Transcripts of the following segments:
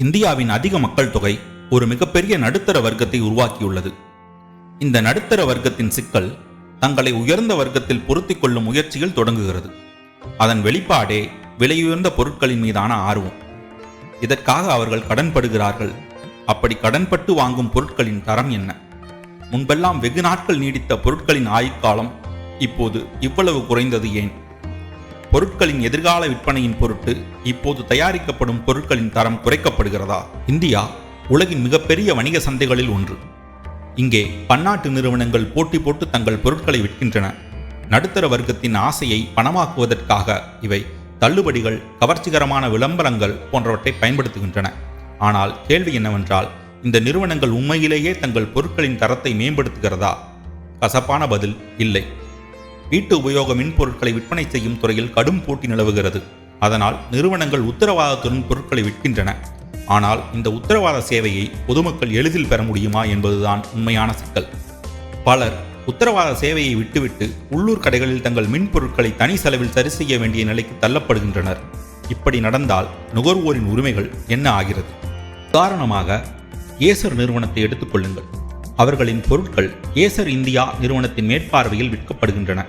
இந்தியாவின் அதிக மக்கள் தொகை ஒரு மிகப்பெரிய நடுத்தர வர்க்கத்தை உருவாக்கியுள்ளது. இந்த நடுத்தர வர்க்கத்தின் சிக்கல் தங்களை உயர்ந்த வர்க்கத்தில் பொருத்திக் கொள்ளும் முயற்சியில் தொடங்குகிறது. அதன் வெளிப்பாடே விலையுயர்ந்த பொருட்களின் மீதான ஆர்வம். இதற்காக அவர்கள் கடன்படுகிறார்கள். அப்படி கடன்பட்டு வாங்கும் பொருட்களின் தரம் என்ன? முன்பெல்லாம் வெகு நாட்கள் நீடித்த பொருட்களின் ஆயுட்காலம் இப்போது இவ்வளவு குறைந்தது ஏன்? பொருட்களின் எதிர்கால விற்பனையின் பொருட்டு இப்போது தயாரிக்கப்படும் பொருட்களின் தரம் குறைக்கப்படுகிறதா? இந்தியா உலகின் மிகப்பெரிய வணிக சந்தைகளில் ஒன்று. இங்கே பன்னாட்டு நிறுவனங்கள் போட்டி போட்டு தங்கள் பொருட்களை விற்கின்றன. நடுத்தர வர்க்கத்தின் ஆசையை பணமாக்குவதற்காக இவை தள்ளுபடிகள், கவர்ச்சிகரமான விளம்பரங்கள் போன்றவற்றை பயன்படுத்துகின்றன. ஆனால் கேள்வி என்னவென்றால், இந்த நிறுவனங்கள் உண்மையிலேயே தங்கள் பொருட்களின் தரத்தை மேம்படுத்துகிறதா? கசப்பான பதில் இல்லை. வீட்டு உபயோக மின்பொருட்களை விற்பனை செய்யும் துறையில் கடும் போட்டி நிலவுகிறது. அதனால் நிறுவனங்கள் உத்தரவாதத்துடன் பொருட்களை விற்கின்றன. ஆனால் இந்த உத்தரவாத சேவையை பொதுமக்கள் எளிதில் பெற முடியுமா என்பதுதான் உண்மையான சிக்கல். பலர் உத்தரவாத சேவையை விட்டுவிட்டு உள்ளூர் கடைகளில் தங்கள் மின்பொருட்களை தனி செலவில் சரி செய்ய வேண்டிய நிலைக்கு தள்ளப்படுகின்றனர். இப்படி நடந்தால் நுகர்வோரின் உரிமைகள் என்ன ஆகிறது? உதாரணமாக ஏசர் நிறுவனத்தை எடுத்துக்கொள்ளுங்கள். அவர்களின் பொருட்கள் ஏசர் இந்தியா நிறுவனத்தின் மேற்பார்வையில் விற்கப்படுகின்றன.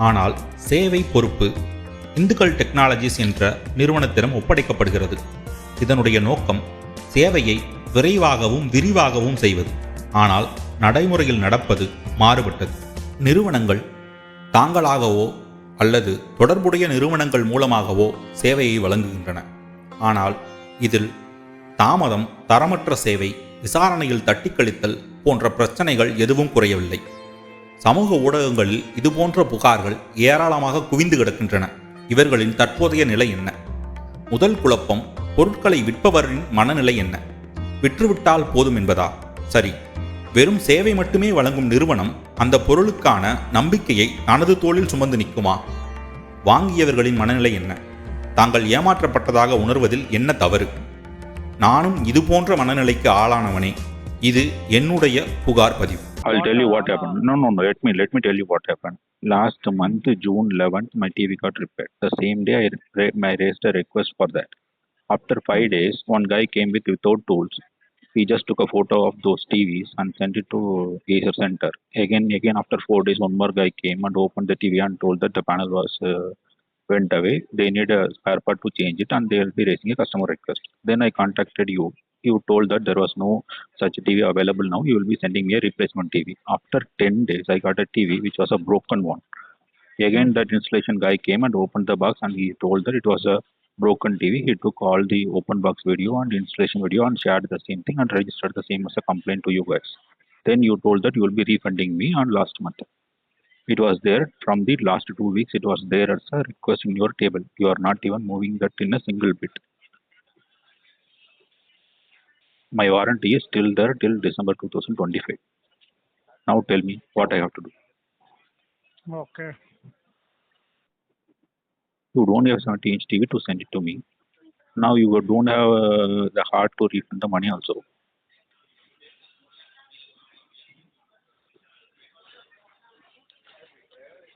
ஆனால் சேவை பொறுப்பு இந்துக்கள் டெக்னாலஜிஸ் என்ற நிறுவனத்திடம் ஒப்படைக்கப்படுகிறது. இதனுடைய நோக்கம் சேவையை விரைவாகவும் விரிவாகவும் செய்வது. ஆனால் நடைமுறையில் நடப்பது மாறுபட்டது. நிறுவனங்கள் தாங்களாகவோ அல்லது தொடர்புடைய நிறுவனங்கள் மூலமாகவோ சேவையை வழங்குகின்றன. ஆனால் இதில் தாமதம், தரமற்ற சேவை, விசாரணையில் தட்டிக்கழித்தல் போன்ற பிரச்சனைகள் எதுவும் குறையவில்லை. சமூக ஊடகங்களில் இதுபோன்ற புகார்கள் ஏராளமாக குவிந்து கிடக்கின்றன. இவர்களின் தற்போதைய நிலை என்ன? முதல் குழப்பம், பொருட்களை விற்பவரின் மனநிலை என்ன? விற்றுவிட்டால் போதும் என்பதா? சரி, வெறும் சேவை மட்டுமே வழங்கும் நிறுவனம் அந்த பொருளுக்கான நம்பிக்கையை தனது தோளில் சுமந்து நிற்குமா? வாங்கியவர்களின் மனநிலை என்ன? தாங்கள் ஏமாற்றப்பட்டதாக உணர்வதில் என்ன தவறு? நானும் இது போன்ற மனநிலைக்கு ஆளானவனே. இது என்னுடைய புகார் பதிவு. I'll tell you what happened. No. Let me tell you what happened. Last month, June 11th, my TV got repaired. The same day, I raised a request for that. After 5 days, one guy came without tools. He just took a photo of those TVs and sent it to Acer Center. Again, after 4 days, one more guy came and opened the TV and told that the panel was went away. They need a spare part to change it and they will be raising a customer request. Then I contacted you. You told that there was no such TV available now. You will be sending me a replacement TV. After 10 days, I got a TV which was a broken one. Again, that installation guy came and opened the box and he told that it was a broken TV. He took all the open box video and installation video and shared the same thing and registered the same as a complaint to you guys. Then you told that you will be refunding me on last month. It was there from the last 2 weeks. It was there as a request in your table. You are not even moving that in a single bit. My warranty is still there till December 2025. Now tell me what I have to do. Okay. You don't have 70-inch TV to send it to me. Now you don't have the heart to refund the money also.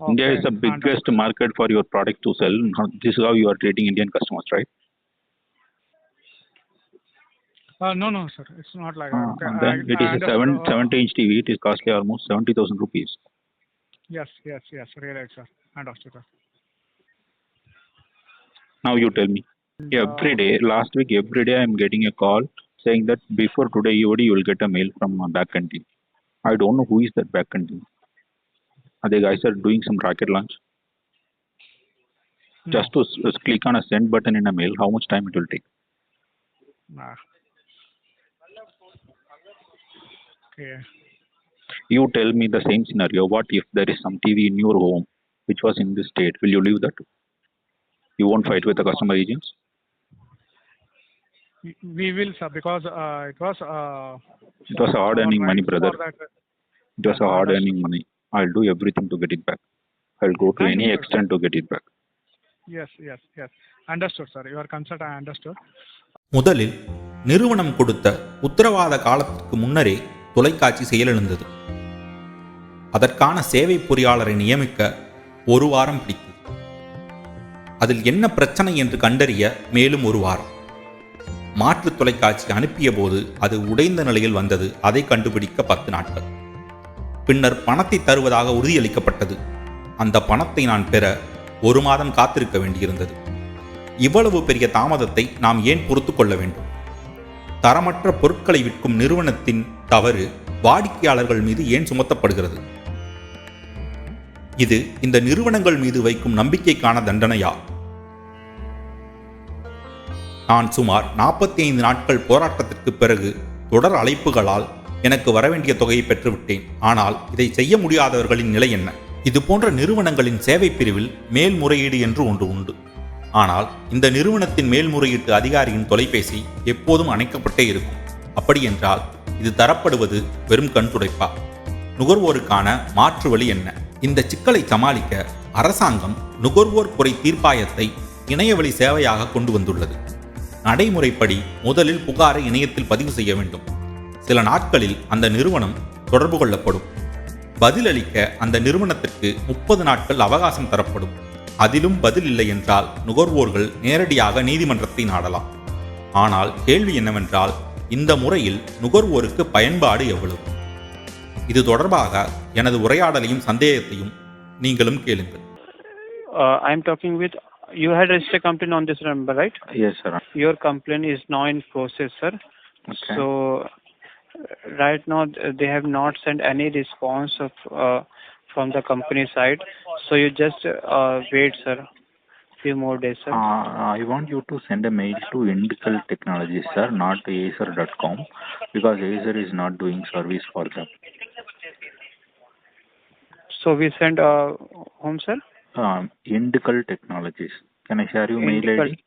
Okay. India is the biggest market for your product to sell. This is how you are treating Indian customers, right? No, sir. It's not like that. Okay. And then it is a 70-inch TV. It is costly almost 70,000 rupees. Yes. Really, sir. Understood, sir. Now you tell me. Every day, last week, every day I am getting a call saying that before today EOD you will get a mail from backend team. I don't know who is that backend team. The guys are doing some rocket launch. No. Just to click on a send button in a mail, how much time it will take? Nah. Okay. You tell me the same scenario. What if there is some TV in your home which was in this state? Will you leave that? You won't fight with the customer agents? We will, sir, because it was hard earning money, brother. It was a hard Understood. earning money. I'll do everything to get it back. I'll go to any Understood. extent to get it back. Yes. Understood, sir. Your concern I understood. முதலில் நிறுவனம் கொடுத்த உத்தரவாத காலத்திற்கு முன்னரே தொலைக்காட்சி செயலிழந்தது. அதற்கான சேவை பொறியாளரை நியமிக்க 1 வாரம் பிடித்தது. அதில் என்ன பிரச்சனை என்று கண்டறிய மேலும் 1 வாரம். மாற்று தொலைக்காட்சி அனுப்பிய போது அது உடைந்த நிலையில் வந்தது. அதை கண்டுபிடிக்க 10 நாட்கள். பின்னர் பணத்தை தருவதாக உறுதியளிக்கப்பட்டது. அந்த பணத்தை நான் பெற 1 மாதம் காத்திருக்க வேண்டியிருந்தது. இவ்வளவு பெரிய தாமதத்தை நாம் ஏன் பொறுத்து கொள்ள வேண்டும்? தரமற்ற பொருட்களை விற்கும் நிறுவனத்தின் தவறு வாடிக்கையாளர்கள் மீது ஏன் சுமத்தப்படுகிறது? இது இந்த நிறுவனங்கள் மீது வைக்கும் நம்பிக்கைக்கான தண்டனையா? நான் சுமார் 45 நாட்கள் போராட்டத்திற்கு பிறகு தொடர் அழைப்புகளால் எனக்கு வரவேண்டிய தொகையை பெற்றுவிட்டேன். ஆனால் இதை செய்ய முடியாதவர்களின் நிலை என்ன? இது போன்ற நிறுவனங்களின் சேவை பிரிவில் மேல்முறையீடு என்று ஒன்று உண்டு. ஆனால் இந்த நிறுவனத்தின் மேல்முறையீட்டு அதிகாரியின் தொலைபேசி எப்போதும் அணைக்கப்பட்டே இருக்கும். அப்படி என்றால் இது தரப்படுவது வெறும் கண் துடைப்பா? நுகர்வோருக்கான மாற்று வழி என்ன? இந்த சிக்கலை சமாளிக்க அரசாங்கம் நுகர்வோர் குறை தீர்ப்பாயத்தை இணையவழி சேவையாக கொண்டு வந்துள்ளது. நடைமுறைப்படி முதலில் புகாரை இணையத்தில் பதிவு செய்ய வேண்டும். சில நாட்களில் அந்த நிறுவனம் தொடர்பு கொள்ளப்படும். பதிலளிக்க அந்த நிறுவனத்திற்கு 30 நாட்கள் அவகாசம் தரப்படும். அதிலும் பதில் இல்லை என்றால் நுகர்வோர்கள் நேரடியாக நீதிமன்றத்தை நாடலாம். ஆனால் கேள்வி என்னவென்றால், இந்த முறையில் நுகர்வோருக்கு பயன்பாடு எவ்வளவு? இது தொடர்பாக எனது உரையாடலையும் சந்தேகத்தையும் நீங்களும் கேளுங்கள். I am talking with. You had registered a complaint on this number, right? Yes, sir. Your complaint is now in process, sir. Okay. So right now they have not sent any response from the company side. So you just wait, sir. Few more days, sir. I want you to send a mail to Indical Technologies, sir, not to Acer.com, because Acer is not doing service for them. So we send home, sir. Indical Technologies. Can I share your mail Indical. ID?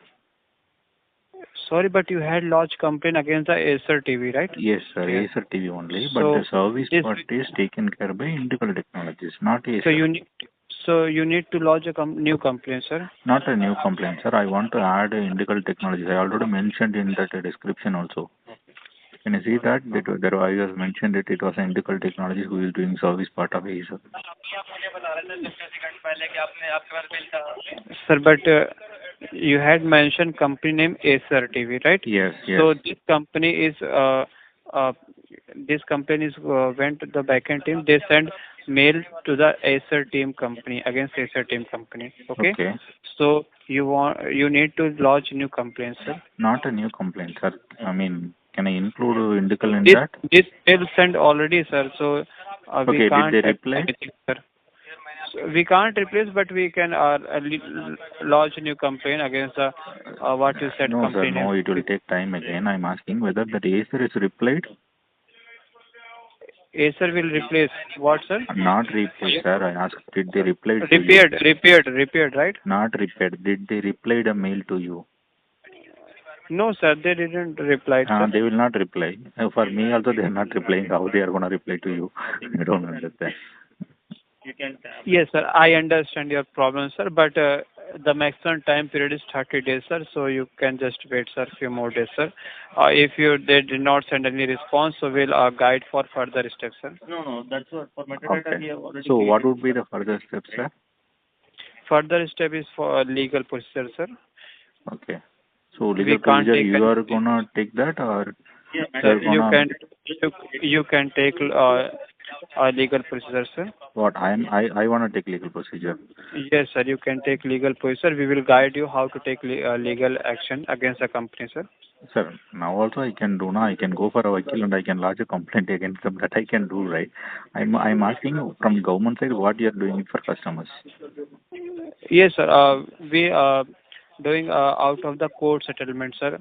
Sorry, but you had lodged complaint against the Acer TV, right? Yes, sir. Yes. Acer TV only, but So the service this- part is taken care by Indical Technologies, not Acer. So you need to lodge a new complaint, sir. Not a new complaint, sir. I want to add Indical Technologies. I already mentioned in that description also. Can you see that? There I was mentioned it. It was Indical Technologies who is doing service part of Acer. Sir, but you had mentioned company name Acer TV, right? Yes, yes. So this company is went to the backend team. They send mail to the Acer team company against Acer team company. Okay. Okay. So you need to lodge new complaint, sir. Not a new complaint, sir. I mean, can I include Indical in that? This mail sent already, sir. So Okay, we did can't they do reply? anything, sir. So we can't replace, but we can lodge a new complaint against what you said. No, sir. Company No, name. it will take time again. I'm asking whether that Acer is replied. Acer will replace what, sir? Not replied, sir. I asked, did they reply to you? Repaired, right? Not repaired. Did they reply a mail to you? No, sir, they didn't reply, sir. They will not reply. For me also, they are not replying. How they are going to reply to you? I don't understand. Yes, sir, I understand your problem, sir, but the maximum time period is 30 days, sir, so you can just wait, sir, few more days, sir. If they did not send any response, so we'll guide for further steps, sir. No, that's what for metadata Okay. we have already. So what would be the further steps, sir? Further step is for legal procedure, sir. Okay. So legal We can't procedure, take you any- are going to take that, or Yeah, they're You gonna- you can take legal procedure, sir. what? I want to take legal procedure. Yes, sir, you can take legal procedure. We will guide you how to take legal action against the company, sir. Sir, now also I can do now. I can go for a vakil and I can lodge a complaint against them. That I can do, right? I'm asking from government side what you are doing it for customers. Yes, sir. We doing out of the court settlement, sir.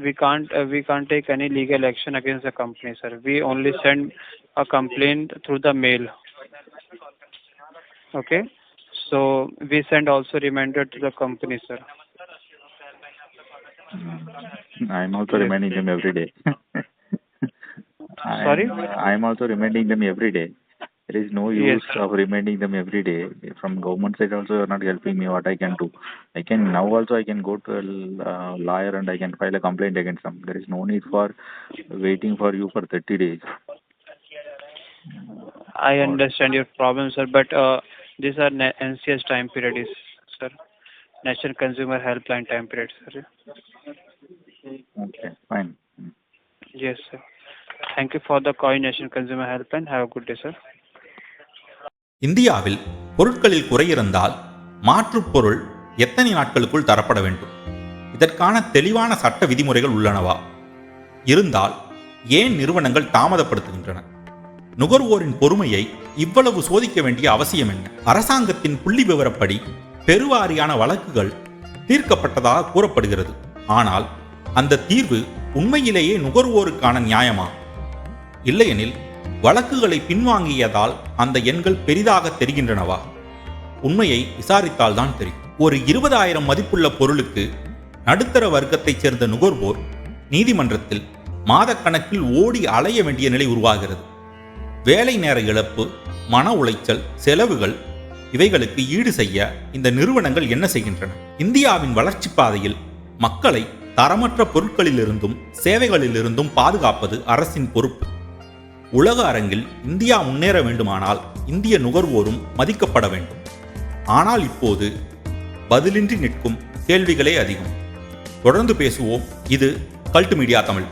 We can't take any legal action against the company, sir. We only send a complaint through the mail. Okay. So we send also reminder to the company, sir. I'm also reminding them every day. Sorry? I'm also reminding them every day. There is no use Yes, sir. of reminding them every day. From government side also, you are not helping me. What I can do? I can now also I can go to a lawyer and I can file a complaint against them. There is no need for waiting for you for 30 days. I understand your problem, sir, but these are NCS time periods, sir. National Consumer Helpline time periods, sir. Okay, fine. Yes, sir. Thank you for the coordination consumer helpline. Have a good day, sir. இந்தியாவில் பொருட்களில் குறை இருந்தால் மாற்றுப் பொருள் எத்தனை நாட்களுக்குள் தரப்பட வேண்டும்? இதற்கான தெளிவான சட்ட விதிமுறைகள் உள்ளனவா? இருந்தால் ஏன் நிறுவனங்கள் தாமதப்படுத்துகின்றன? நுகர்வோரின் பொறுமையை இவ்வளவு சோதிக்க வேண்டிய அவசியம் என்ன? அரசாங்கத்தின் புள்ளி விவரப்படி பெருவாரியான வழக்குகள் தீர்க்கப்பட்டதாக கூறப்படுகிறது. ஆனால் அந்த தீர்வு உண்மையிலேயே நுகர்வோருக்கான நியாயமா? இல்லையெனில் வழக்குகளை பின்வாங்கியதால் அந்த எண்கள் பெரிதாக தெரிகின்றனவா? உண்மையை விசாரித்தால்தான் தெரியும். ஒரு 20,000 மதிப்புள்ள பொருளுக்கு நடுத்தர வர்க்கத்தைச் சேர்ந்த நுகர்வோர் நீதிமன்றத்தில் மாதக்கணக்கில் ஓடி அலைய வேண்டிய நிலை உருவாகிறது. வேலை நேர இழப்பு, மன உளைச்சல், செலவுகள் இவைகளுக்கு ஈடு செய்ய இந்த நிறுவனங்கள் என்ன செய்கின்றன? இந்தியாவின் வளர்ச்சி பாதையில் மக்களை தரமற்ற பொருட்களிலிருந்தும் சேவைகளிலிருந்தும் பாதுகாப்பது அரசின் பொறுப்பு. உலக அரங்கில் இந்தியா முன்னேற வேண்டுமானால் இந்திய நுகர்வோரும் மதிக்கப்பட வேண்டும். ஆனால் இப்போது பதிலின்றி நிற்கும் கேள்விகளே அதிகம். தொடர்ந்து பேசுவோம். இது கல்ட் மீடியா தமிழ்.